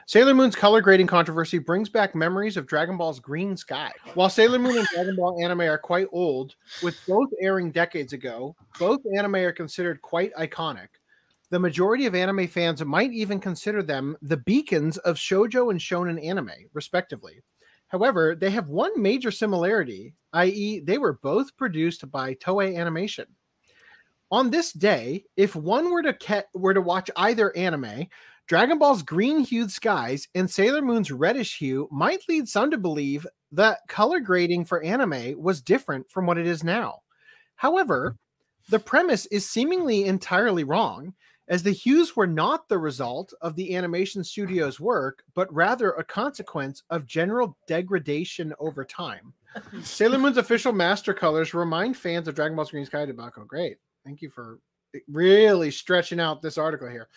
Sailor Moon's color grading controversy brings back memories of Dragon Ball's Green Sky. While Sailor Moon and Dragon Ball anime are quite old, with both airing decades ago, both anime are considered quite iconic. The majority of anime fans might even consider them the beacons of shoujo and shonen anime, respectively. However, they have one major similarity, i.e., they were both produced by Toei Animation. On this day, if one were to watch either anime, Dragon Ball's green-hued skies and Sailor Moon's reddish hue might lead some to believe that color grading for anime was different from what it is now. However, the premise is seemingly entirely wrong, as the hues were not the result of the animation studio's work, but rather a consequence of general degradation over time. Sailor Moon's official master colors remind fans of Dragon Ball's Green Sky debacle. Great. Thank you for really stretching out this article here.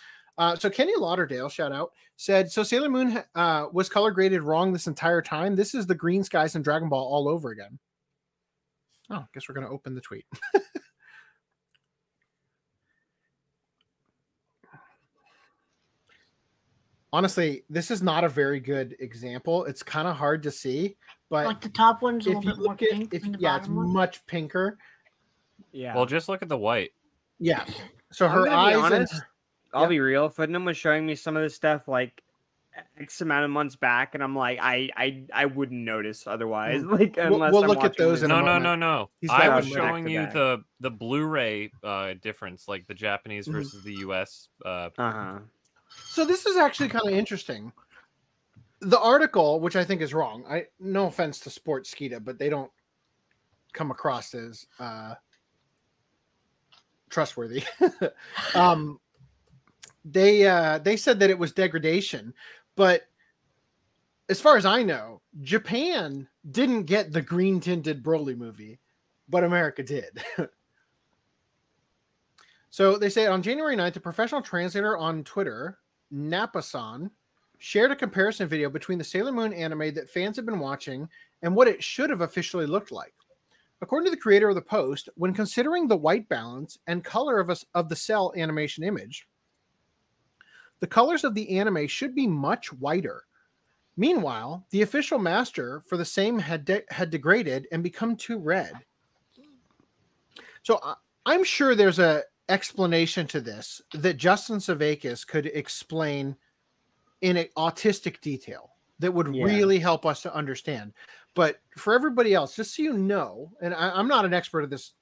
So Kenny Lauderdale, shout out, said, so Sailor Moon was color graded wrong this entire time. This is the green skies in Dragon Ball all over again. Oh, I guess we're going to open the tweet. Honestly, this is not a very good example. It's kind of hard to see, but like the top one's a if little you bit more look at, pink if than the yeah, it's bottom one. much pinker. Yeah. Well, just look at the white. Yeah. So I'm her gonna be eyes. honest, And, I'll yeah. be real. Footnum was showing me some of this stuff like X amount of months back, and I'm like, I wouldn't notice otherwise. Like, unless we'll I'm look at watching those this. in a No. moment. He's I got was them showing you back-to-back. the Blu-ray difference, like the Japanese Mhm. versus the US. So this is actually kind of interesting. The article, which I think is wrong, no offense to Sports Skeeta, but they don't come across as trustworthy. They said that it was degradation, but as far as I know, Japan didn't get the green tinted Broly movie, but America did. So they say on January 9th, a professional translator on Twitter, Napasan, shared a comparison video between the Sailor Moon anime that fans have been watching and what it should have officially looked like. According to the creator of the post, when considering the white balance and color of the cell animation image, the colors of the anime should be much whiter. Meanwhile, the official master for the same had degraded and become too red. So I'm sure there's a explanation to this that Justin Savakis could explain in an autistic detail that would really help us to understand. But for everybody else, just so you know, and I'm not an expert at this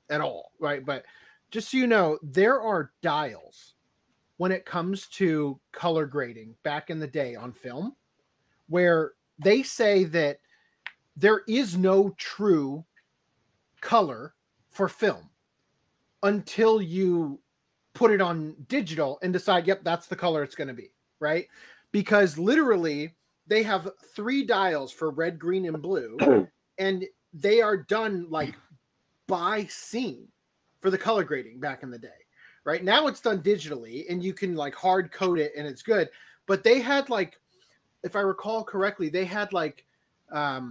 at all, right? But just so you know, there are dials when it comes to color grading back in the day on film, where they say that there is no true color for film until you put it on digital and decide, yep, that's the color it's going to be, right? Because literally they have 3 dials for red, green, and blue, and they are done like by scene for the color grading back in the day. Right now it's done digitally and you can like hard code it and it's good. But they had like, if I recall correctly, they had like a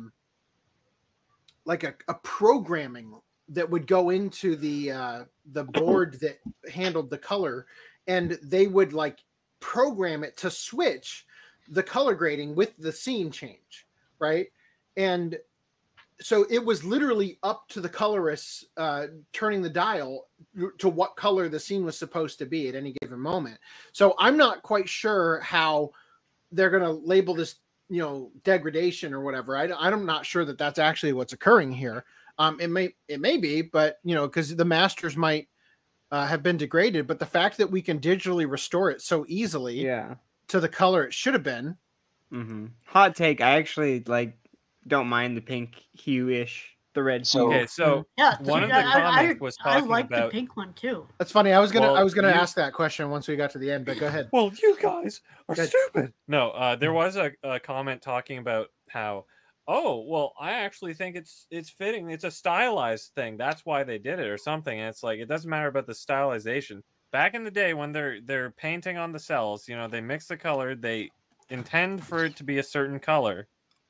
programming that would go into the board that handled the color, and they would like program it to switch the color grading with the scene change, right? And so it was literally up to the colorists turning the dial to what color the scene was supposed to be at any given moment. So I'm not quite sure how they're going to label this, degradation or whatever. I'm not sure that that's actually what's occurring here. It may be, but because the masters might have been degraded, but the fact that we can digitally restore it so easily to the color it should have been. Mm-hmm. Hot take. I actually don't mind the pink hue-ish, the red hue. Okay, so one of the comments was talking I like about the pink one too. That's funny. I was gonna ask that question once we got to the end, but go ahead. Well, you guys are stupid. No, there was a comment talking about how, I actually think it's fitting. It's a stylized thing. That's why they did it or something. And it's like, it doesn't matter about the stylization. Back in the day when they're painting on the cells, they mix the color. They intend for it to be a certain color.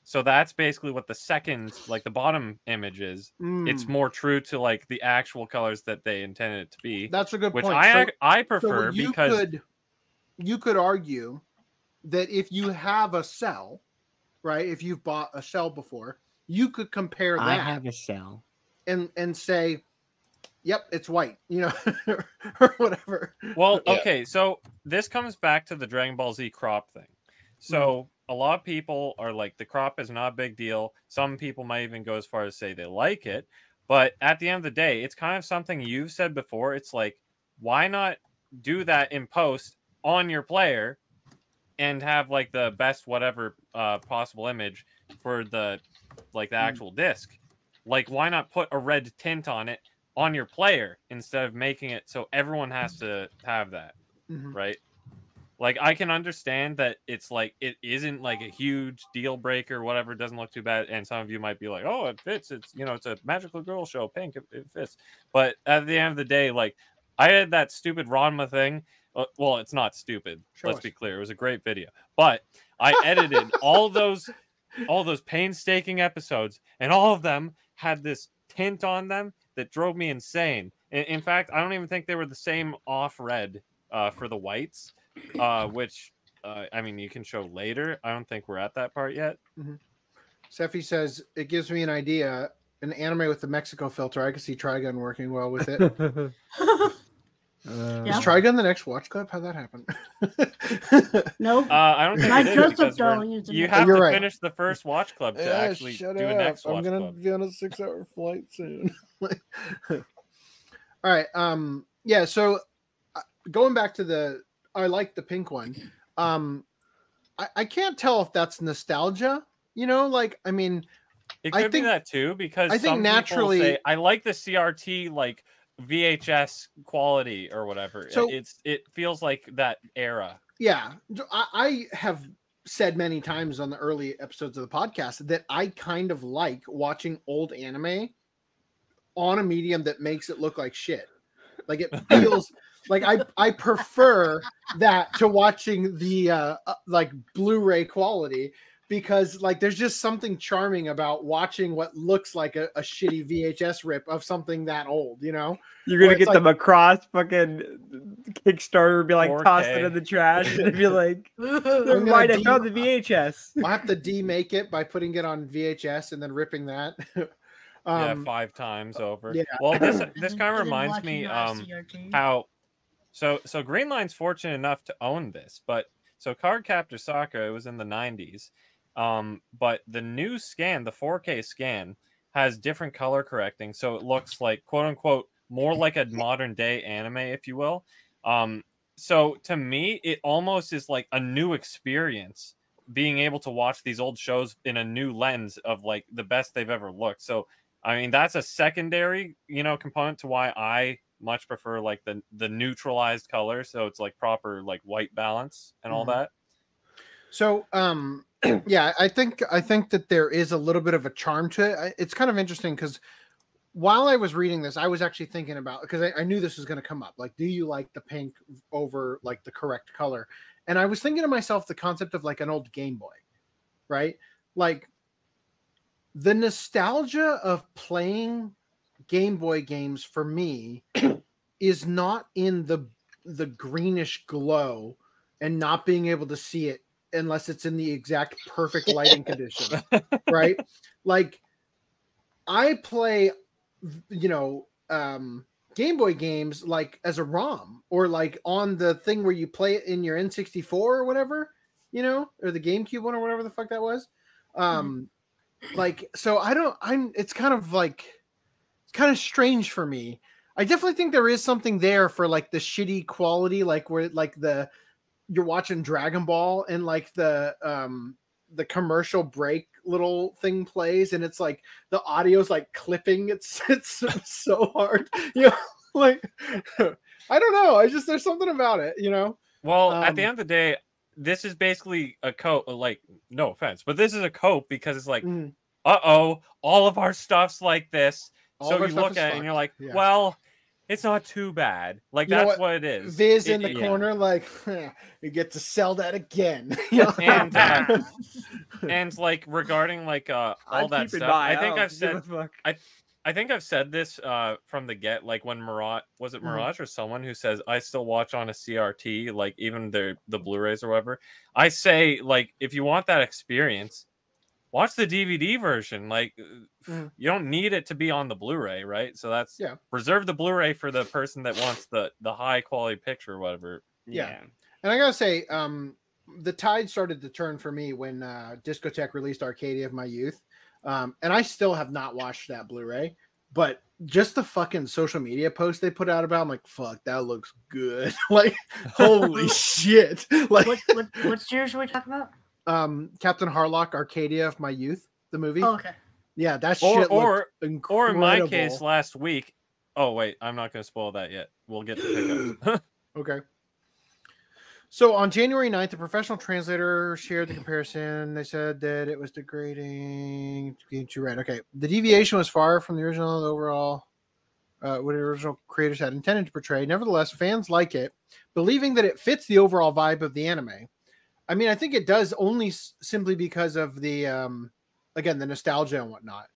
So that's basically what the second, the bottom image is. It's more true to the actual colors that they intended it to be. That's a good point. Which I prefer, because you could argue that if you have a cell, right? If you've bought a cell before, you could compare that. I have a cell. And say, yep, it's white, you know, or whatever. Well, okay, so this comes back to the Dragon Ball Z crop thing. So a lot of people are like, the crop is not a big deal. Some people might even go as far as say they like it. But at the end of the day, it's kind of something you've said before. It's like, why not do that in post on your player and have like the best whatever possible image for the like the actual disc? Like, why not put a red tint on it on your player instead of making it so everyone has to have that, right? Like, I can understand that it's like, it isn't like a huge deal breaker, whatever, it doesn't look too bad. And some of you might be like, oh, it fits. It's, you know, it's a magical girl show, pink, it fits. But at the end of the day, like, I had that stupid Ranma thing. Well, it's not stupid. Let's be clear. It was a great video. But I edited all those painstaking episodes, and all of them had this tint on them that drove me insane. In fact, I don't even think they were the same off red for the whites, which I mean, you can show later. I don't think we're at that part yet. Sephi says, it gives me an idea. An anime with the Mexico filter. I can see Trigun working well with it. Is Trigun the next Watch Club? How'd that happen? Nope. I don't think My it is, Joseph because doll uses you it. have You're to right. finish the first Watch Club to actually do a next Watch I'm gonna Club. be on a 6-hour flight soon. All right. Yeah. So going back to I like the pink one. I can't tell if that's nostalgia. You know, like, I mean, It could be that too, because I think some naturally people say, I like the CRT like VHS quality or whatever. So- it feels like that era. Yeah, I have said many times on the early episodes of the podcast that I kind of like watching old anime on a medium that makes it look like shit. Like, it feels like I prefer that to watching the like Blu-ray quality, because like there's just something charming about watching what looks like a shitty VHS rip of something that old, you know? You're gonna Where it's get them across fucking Kickstarter, be like, 4K. toss it in the trash, and be like, never gonna mind, I found the VHS. I'll have to demake it by putting it on VHS and then ripping that. Yeah, 5 times over. yeah. Well, this kind I of didn't reminds watch me CRT. how so Green Line's fortunate enough to own this, but so Cardcaptor Sakura, it was in the 90s. But the new scan, the 4K scan, has different color correcting, so it looks like, quote unquote, more like a modern day anime, if you will. So to me, it almost is like a new experience being able to watch these old shows in a new lens of like the best they've ever looked. So I mean, that's a secondary, you know, component to why I much prefer like the neutralized color, so it's like proper like white balance and all that. So yeah, I think that there is a little bit of a charm to it. It's kind of interesting because while I was reading this, I was actually thinking about, because I knew this was going to come up, like, do you like the pink over like the correct color? And I was thinking to myself the concept of like an old Game Boy, right? Like, the nostalgia of playing Game Boy games for me is not in the greenish glow and not being able to see it unless it's in the exact perfect lighting condition, right? Like, I play, you know, Game Boy games like as a ROM, or like on the thing where you play it in your N64 or whatever, you know, or the GameCube one or whatever the fuck that was. Like, so it's kind of like, it's kind of strange for me. I definitely think there is something there for like the shitty quality, like where like you're watching Dragon Ball and like the commercial break little thing plays and it's like the audio's like clipping. It's so hard, you know, like, I don't know. There's something about it, you know? Well, at the end of the day, this is basically a cope, like, no offense, but this is a cope because it's like, all of our stuff's like this. So you look at it and you're like, well, it's not too bad. Like, that's what it is. Viz in the corner, like, you get to sell that again. And like regarding like all that stuff, I think I've said I think I've said this from the get, like when Mirage or someone who says I still watch on a CRT, like even the Blu-rays or whatever. I say, like, if you want that experience, watch the DVD version. Like, you don't need it to be on the Blu-ray, right? So that's reserve the Blu-ray for the person that wants the high quality picture or whatever. Yeah. And I gotta say, the tide started to turn for me when Discotek released Arcadia of my youth. And I still have not watched that Blu-ray, but just the fucking social media post they put out about, I'm like, fuck, that looks good. Like, holy shit. Like, what series are we talking about? Captain Harlock, Arcadia of my youth, the movie. Oh, okay. Yeah, that shit looked incredible. Or in my case, last week. Oh wait, I'm not going to spoil that yet. We'll get to pickups. Okay. So on January 9th, the professional translator shared the comparison. They said that it was degrading. Too right. Okay. The deviation was far from the original overall, what the original creators had intended to portray. Nevertheless, fans like it, believing that it fits the overall vibe of the anime. I mean, I think it does only simply because of the, again, the nostalgia and whatnot.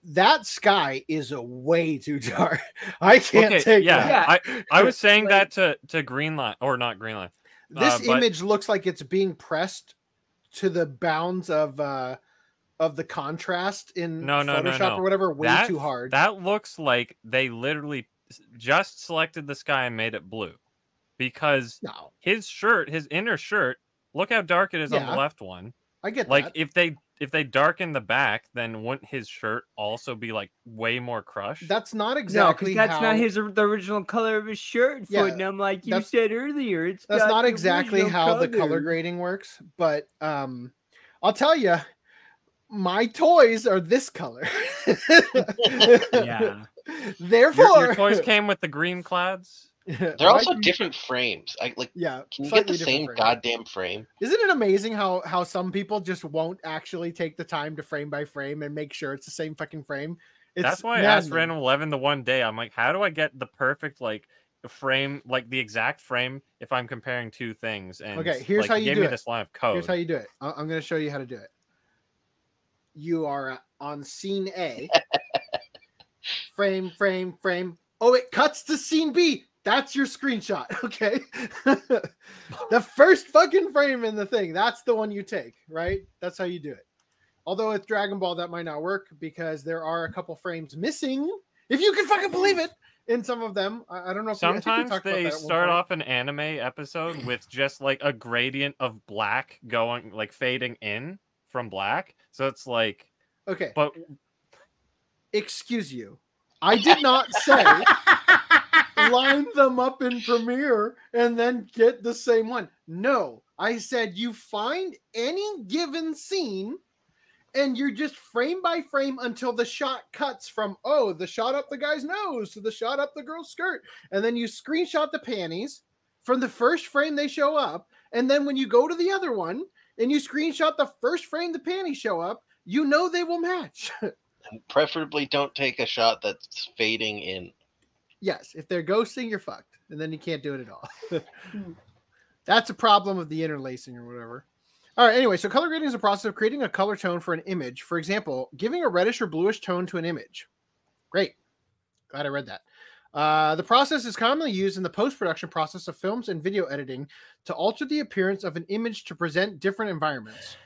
That sky is a way too dark. I can't take that. I was saying that to Greenline, or not Greenline. This image looks like it's being pressed to the bounds of the contrast in Photoshop or whatever way too hard. That looks like they literally just selected the sky and made it blue. Because his inner shirt, look how dark it is on the left one. I get like that. If they darken the back, then wouldn't his shirt also be like way more crushed? That's not exactly that's not the original color of his shirt. Yeah, and I'm like you said earlier, that's not exactly how the color grading works. But I'll tell you, my toys are this color. Yeah. Therefore, your toys came with the green clouds. They're also different frames. Can you get the same goddamn frame? Isn't it amazing how some people just won't actually take the time to frame by frame and make sure it's the same fucking frame? That's why I asked Random 11 the one day. I'm like, how do I get the perfect frame, like the exact frame if I'm comparing two things? And okay, here's how you give do me it. This line of code. Here's how you do it. I'm going to show you how to do it. You are on scene A. frame. Oh, it cuts to scene B. That's your screenshot, okay? The first fucking frame in the thing, that's the one you take, right? That's how you do it. Although with Dragon Ball, that might not work because there are a couple frames missing, if you can fucking believe it, in some of them. I don't know if sometimes they start off an anime episode with just like a gradient of black going, like fading in from black. So it's like, okay, but excuse you. I did not say line them up in Premiere and then get the same one. No, I said you find any given scene and you're just frame by frame until the shot cuts from, the shot up the guy's nose to the shot up the girl's skirt. And then you screenshot the panties from the first frame they show up. And then when you go to the other one and you screenshot the first frame the panties show up, you know they will match. And preferably don't take a shot that's fading in. Yes, if they're ghosting, you're fucked. And then you can't do it at all. That's a problem of the interlacing or whatever. All right, anyway, so color grading is a process of creating a color tone for an image. For example, giving a reddish or bluish tone to an image. Great. Glad I read that. The process is commonly used in the post-production process of films and video editing to alter the appearance of an image to present different environments.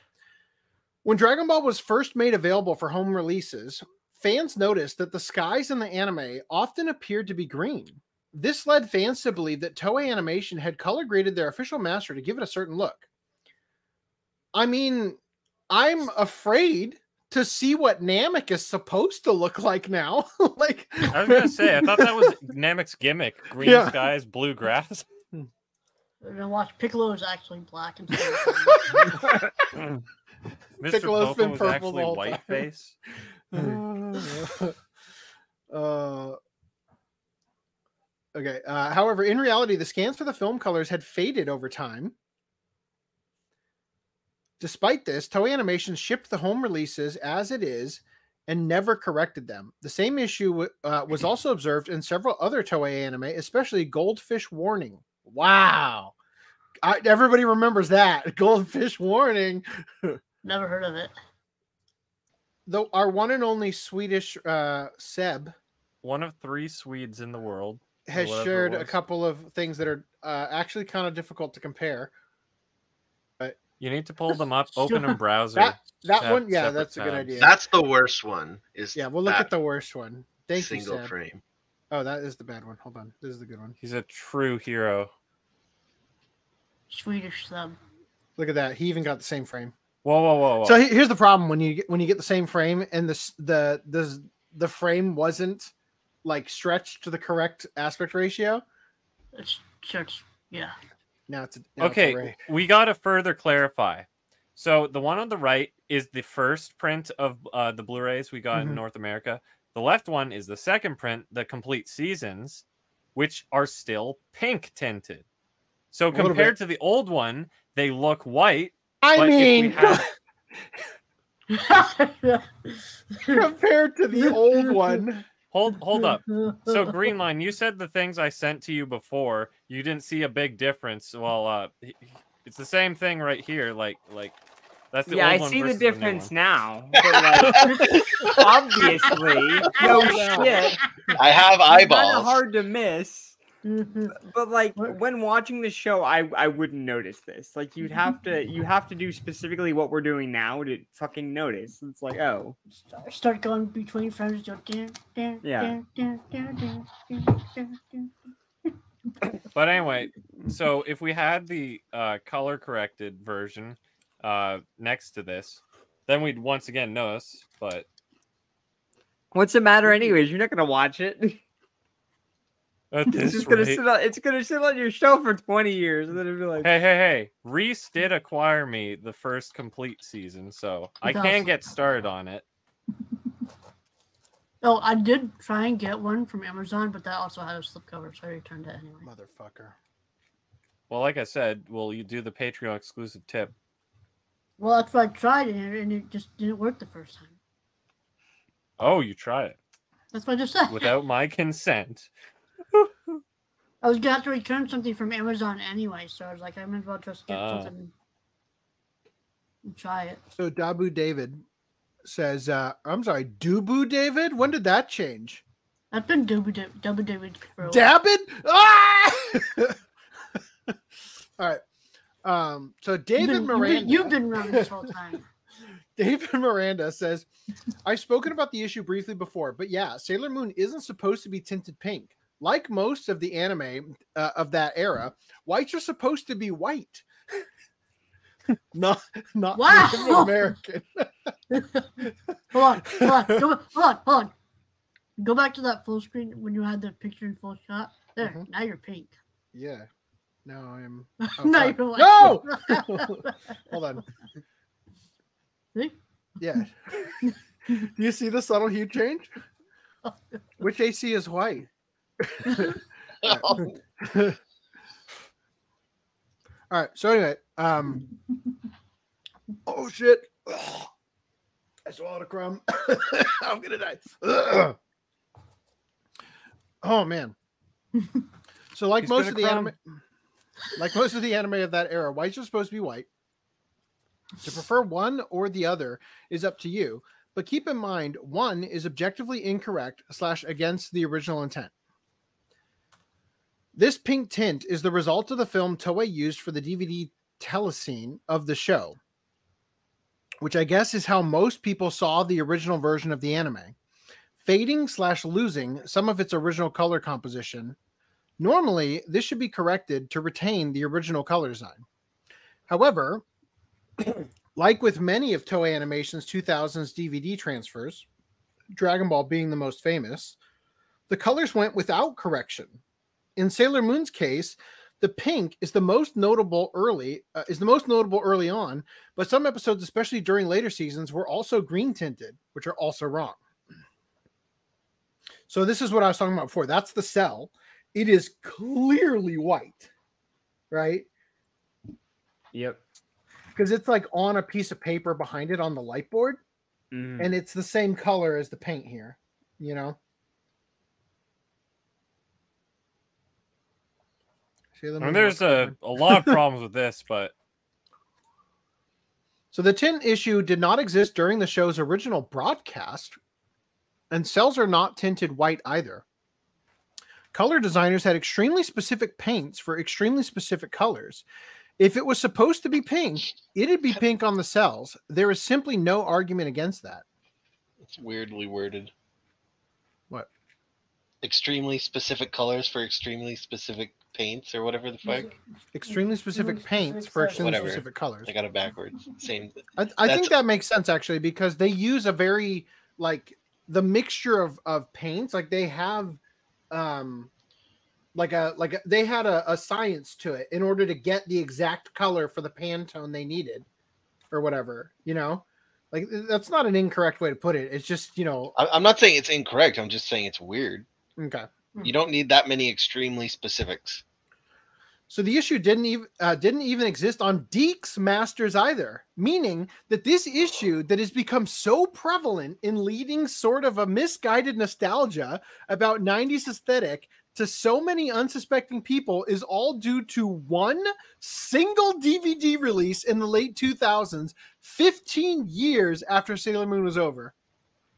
When Dragon Ball was first made available for home releases, fans noticed that the skies in the anime often appeared to be green. This led fans to believe that Toei Animation had color graded their official master to give it a certain look. I mean, I'm afraid to see what Namek is supposed to look like now. Like, I was gonna say, I thought that was Namek's gimmick: green skies, blue grass. We're gonna watch Piccolo is actually black and Mr. Piccolo's Popo been was purple actually the whole white time. face. Okay. However, in reality, the scans for the film colors had faded over time. Despite this, Toei Animation shipped the home releases as it is and never corrected them. The same issue was also observed in several other Toei anime, especially Goldfish Warning. Wow. Everybody remembers that. Goldfish Warning. never heard of it. though our one and only Swedish Seb, one of 3 Swedes in the world, has shared a couple of things that are actually kind of difficult to compare. But you need to pull them up, open a browser. That one, yeah, that's a good idea. That's the worst one. We'll look at the worst one. Thank you, single Seb. frame. Oh, that is the bad one. Hold on, this is the good one. He's a true hero. Swedish Seb. Look at that. He even got the same frame. Whoa. So here's the problem when you get the same frame and the frame wasn't like stretched to the correct aspect ratio. It's just yeah. Now it's okay. We got to further clarify. So the one on the right is the first print of the Blu-rays we got in North America. The left one is the second print, the complete seasons, which are still pink tinted. So compared to the old one, they look white. I mean, compared to the old one. Hold up. So Greenline, you said the things I sent to you before, you didn't see a big difference. Well, it's the same thing right here. Like that's the old one. I see the versus difference the now. But like, obviously, no shit. I have eyeballs. It's kind of hard to miss. But like when watching the show, I wouldn't notice this. Like you have to do specifically what we're doing now to fucking notice. It's like, oh, start going between frames. Yeah. But anyway, so if we had the color corrected version next to this, then we'd once again notice. But what's the matter anyways? You're not gonna watch it. It's gonna sit on your shelf for 20 years, and then it'll be like, hey, Reese did acquire me the first complete season, so I can get started on it. Oh, I did try and get one from Amazon, but that also had a slipcover, so I returned it anyway. Motherfucker. Well, like I said, will you do the Patreon exclusive tip? Well, that's what I tried, and it just didn't work the first time. Oh, you tried it? That's what I just said. Without my consent. I was going to have to return something from Amazon anyway, so I was like, I might as well just get something and try it. So Dabu David says, I'm sorry, Dubu David? When did that change? I've been Dubu David for a while. Dabbid? Ah! All right. So David Miranda. You've been around this whole time. David Miranda says, I've spoken about the issue briefly before, but yeah, Sailor Moon isn't supposed to be tinted pink. Like most of the anime of that era, whites are supposed to be white. not wow. Native American. Hold on. Go back to that full screen when you had the picture in full shot. There, now you're pink. Yeah. Now I'm. Oh, now you're white. No! Hold on. See? Yeah. Do you see the subtle hue change? Which AC is white? All right. So anyway, oh shit! Ugh. I swallowed a crumb. I'm gonna die. Ugh. Oh man. So like most of the anime of that era, whites are supposed to be white. To prefer one or the other is up to you, but keep in mind one is objectively incorrect / against the original intent. This pink tint is the result of the film Toei used for the DVD telescene of the show, which I guess is how most people saw the original version of the anime, fading / losing some of its original color composition. Normally, this should be corrected to retain the original color design. However, like with many of Toei Animation's 2000s DVD transfers, Dragon Ball being the most famous, the colors went without correction. In Sailor Moon's case, the pink is the most notable early on, but some episodes, especially during later seasons, were also green tinted, which are also wrong. So this is what I was talking about before. That's the cell. It is clearly white, right? Yep. Because it's like on a piece of paper behind it on the light board, and it's the same color as the paint here, you know? I mean, there's a lot of problems with this, but So the tint issue did not exist during the show's original broadcast, and cells are not tinted white either. Color designers had extremely specific paints for extremely specific colors. If it was supposed to be pink, it'd be pink on the cells. There is simply no argument against that. It's weirdly worded. What? Extremely specific colors for extremely specific paints or whatever the fuck. Extremely specific paints for extremely specific colors. I got it backwards. Same. I think that makes sense actually, because they use a very like the mixture of paints. Like they have they had a science to it in order to get the exact color for the Pantone they needed or whatever, you know. Like that's not an incorrect way to put it. It's just, you know, I'm not saying it's incorrect. I'm just saying it's weird. Okay. You don't need that many extremely specifics. So the issue didn't even exist on Deeks Masters either, meaning that this issue that has become so prevalent in leading sort of a misguided nostalgia about 90s aesthetic to so many unsuspecting people is all due to one single DVD release in the late 2000s, 15 years after Sailor Moon was over.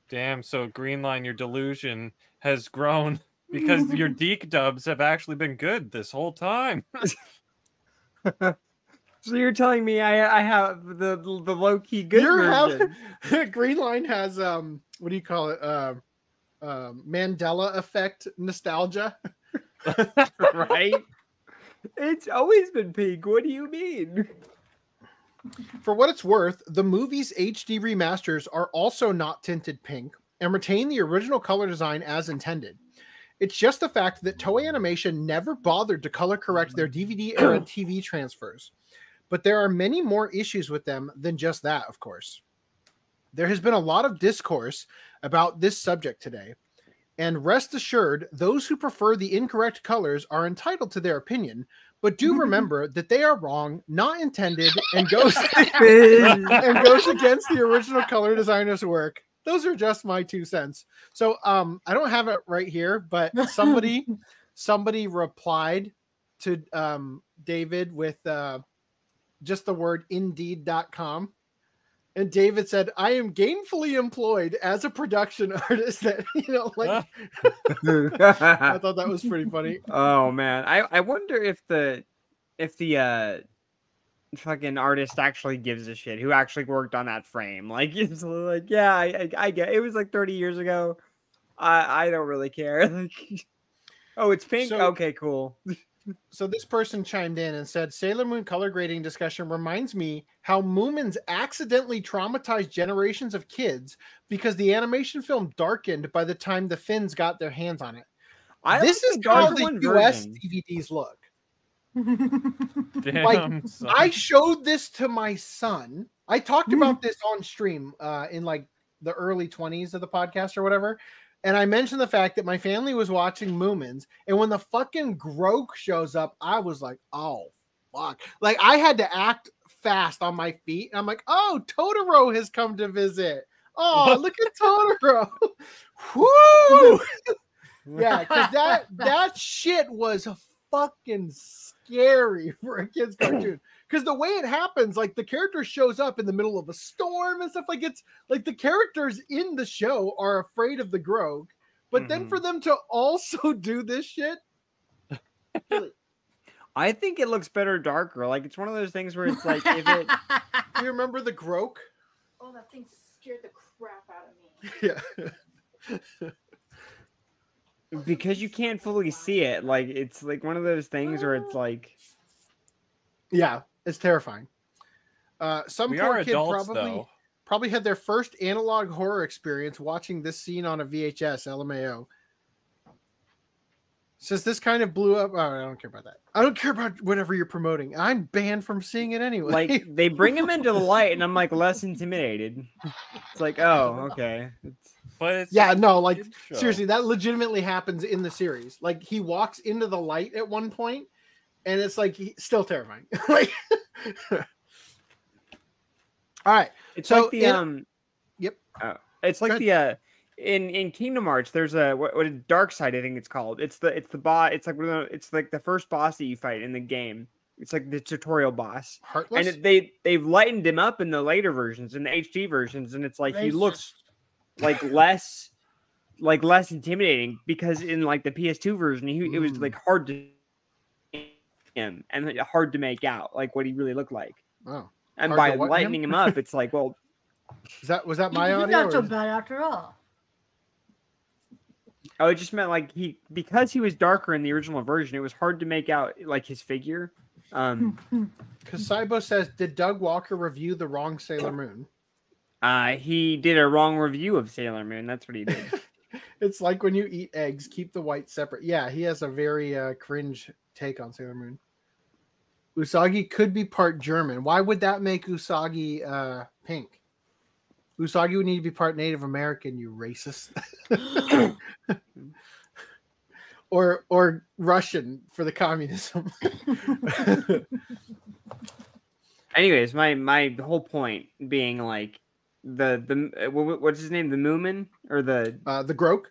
Damn, so Greenline, your delusion has grown because your Deke dubs have actually been good this whole time. So you're telling me I have the low-key good version. Greenline has what do you call it? Mandela effect nostalgia. Right? It's always been pink. What do you mean? For what it's worth, the movie's HD remasters are also not tinted pink and retain the original color design as intended. It's just the fact that Toei Animation never bothered to color correct their DVD era TV transfers. But there are many more issues with them than just that, of course. There has been a lot of discourse about this subject today. And rest assured, those who prefer the incorrect colors are entitled to their opinion, but do remember that they are wrong, not intended, and goes against the original color designer's work. Those are just my 2 cents. So I don't have it right here, but somebody replied to David with just the word indeed.com. And David said, I am gainfully employed as a production artist. That, you know, like, I thought that was pretty funny. Oh man. I wonder if the fucking artist actually gives a shit, who actually worked on that frame. Like, it's like, yeah, I get it. Was like 30 years ago. I don't really care. Like, oh, it's pink. So, okay, cool. So this person chimed in and said, Sailor Moon color grading discussion reminds me how Moomins accidentally traumatized generations of kids because the animation film darkened by the time the Finns got their hands on it. This is how the US DVDs look. Damn, like, son. I showed this to my son. I talked about this on stream in like the early 20s of the podcast or whatever. And I mentioned the fact that my family was watching Moomins, and when the fucking Groke shows up, I was like, oh, fuck. Like, I had to act fast on my feet. And I'm like, oh, Totoro has come to visit. Oh, look at Totoro. Woo! Yeah, because that shit was fucking scary for a kid's cartoon. Because the way it happens, like, the character shows up in the middle of a storm and stuff. Like, it's like the characters in the show are afraid of the Grogue, but then for them to also do this shit, really. I think it looks better darker. Like, it's one of those things where it's like, if it. Do you remember the Groke? Oh, that thing scared the crap out of me. Yeah. Because you can't fully see it. Like, it's like one of those things where it's like. Yeah. It's terrifying. Some poor kid adults, probably had their first analog horror experience watching this scene on a VHS. LMAO. Says this kind of blew up. Oh, I don't care about that. I don't care about whatever you're promoting. I'm banned from seeing it anyway. Like, they bring him into the light, and I'm like less intimidated. It's like, oh, okay. But it's like seriously, that legitimately happens in the series. Like, he walks into the light at one point. And it's like still terrifying. Like, all right. It's so like the Yep. It's like the in Kingdom Hearts. There's what a dark side, I think it's called. It's the boss. It's like the first boss that you fight in the game. It's like the tutorial boss. Heartless? And they've lightened him up in the later versions, in the HD versions, and it's like he looks like less intimidating, because in like the PS2 version, it was like hard to him and hard to make out like what he really looked like. Oh. And by lightening him up, it's like, well, was that my audio? Not so bad after all. Oh, it just meant like because he was darker in the original version, it was hard to make out like his figure. Kasaibo says, did Doug Walker review the wrong Sailor Moon? He did a wrong review of Sailor Moon. That's what he did. It's like when you eat eggs, keep the white separate. Yeah, he has a very cringe take on Sailor Moon. Usagi could be part German. Why would that make Usagi pink? Usagi would need to be part Native American, you racist. or Russian for the communism. Anyways, my whole point being like what's his name? The Moomin or the Grok?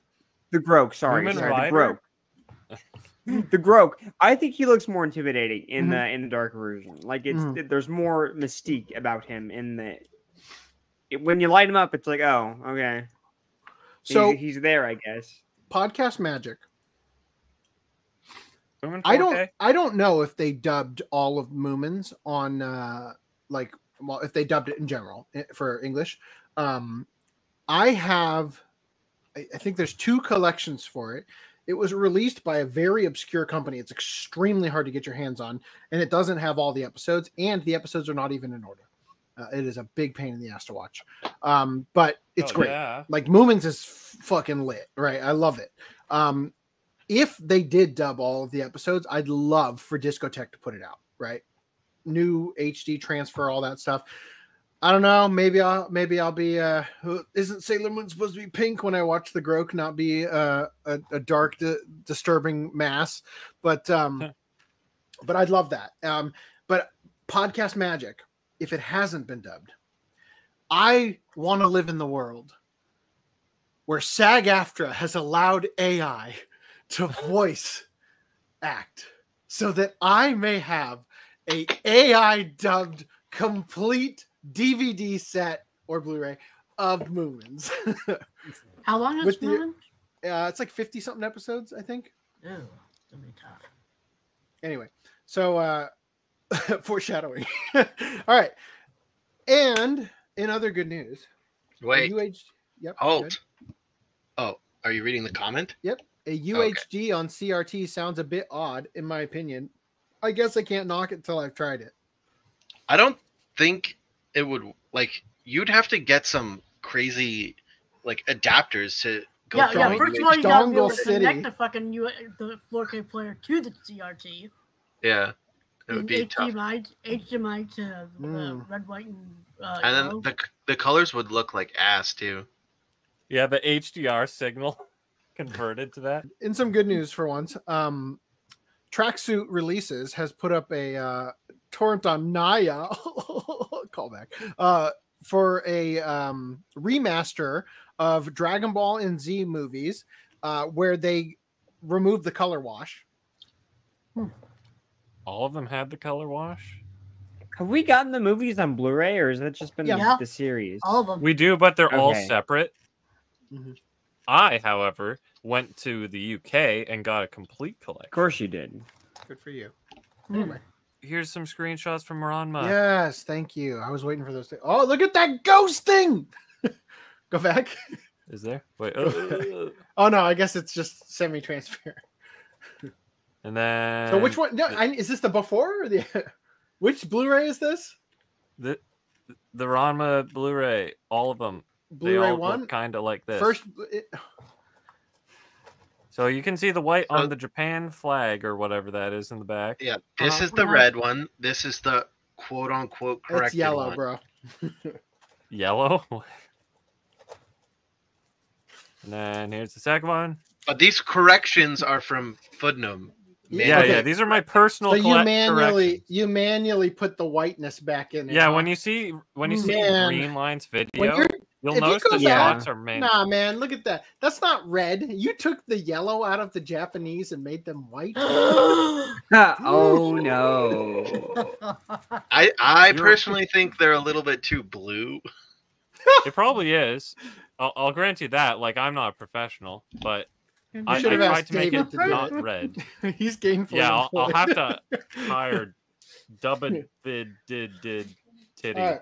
The Grok, sorry, Moomin the Rider? Grok. The Grok. I think he looks more intimidating in the darker version. Like there's more mystique about him when you light him up, it's like, oh, okay. So he's there, I guess. Podcast magic. I don't know if they dubbed all of Moomins on if they dubbed it in general for English. I think there's 2 collections for it. It was released by a very obscure company. It's extremely hard to get your hands on, and it doesn't have all the episodes, and the episodes are not even in order. It is a big pain in the ass to watch. But it's great. Yeah. Like Moomins is fucking lit, right? I love it. If they did dub all of the episodes, I'd love for Discotech to put it out, right? New HD transfer, all that stuff. I don't know. Maybe I'll be. Isn't Sailor Moon supposed to be pink when I watch the Grok, not be a dark, disturbing mass? But I'd love that. But podcast magic, if it hasn't been dubbed, I want to live in the world where SAG-AFTRA has allowed AI to voice act so that I may have a AI dubbed complete DVD set or Blu-ray of Moomins. How long is Moomins? It's like 50 something episodes, I think. Oh, it's gonna be tough. Anyway, so foreshadowing. All right. And in other good news. Wait. Yep. Halt. Oh, are you reading the comment? Yep. A UHD on CRT sounds a bit odd, in my opinion. I guess I can't knock it until I've tried it. I don't think it would, you'd have to get some crazy, adapters to go from first of all, you gotta be able to connect the fucking the 4K player to the CRT. Yeah. It would be HDMI to red, white, and then the colors would look like ass, too. Yeah, the HDR signal converted to that. In some good news for once, Tracksuit Releases has put up a torrent on Naya callback for a remaster of Dragon Ball and Z movies where they removed the color wash. All of them had the color wash? Have we gotten the movies on Blu-ray, or has that just been the series? All of them. We do, but they're all separate. Mm-hmm. I, however, went to the UK and got a complete collection. Of course you did. Good for you. Anyway. Here's some screenshots from Ranma. Yes, thank you. I was waiting for those. Oh, look at that ghost thing! Go back. Is there? Wait. Oh, no, I guess it's just semi-transparent. And then... So which one? No, is this the before or the... Which Blu-ray is this? The Ranma Blu-ray. All of them. Blu-ray 1? Kind of like this. First... So you can see the white on the Japan flag or whatever that is in the back. Yeah, this is the red one. This is the quote-unquote correct one. It's yellow, bro. Yellow? And then here's the second one. But these corrections are from Footnum. Yeah. These are my personal. So you manually put the whiteness back in there. Yeah, when you see green lines video, You'll if you notice go the back, spots are main. nah, man, look at that. That's not red. You took the yellow out of the Japanese and made them white. Oh no. I personally think they're a little bit too blue. It probably is. I'll grant you that. Like, I'm not a professional, but I should have tried asked to make David it to do not it. red. He's gainful. Yeah, I'll employed. have to hire Dubba did titty. All right.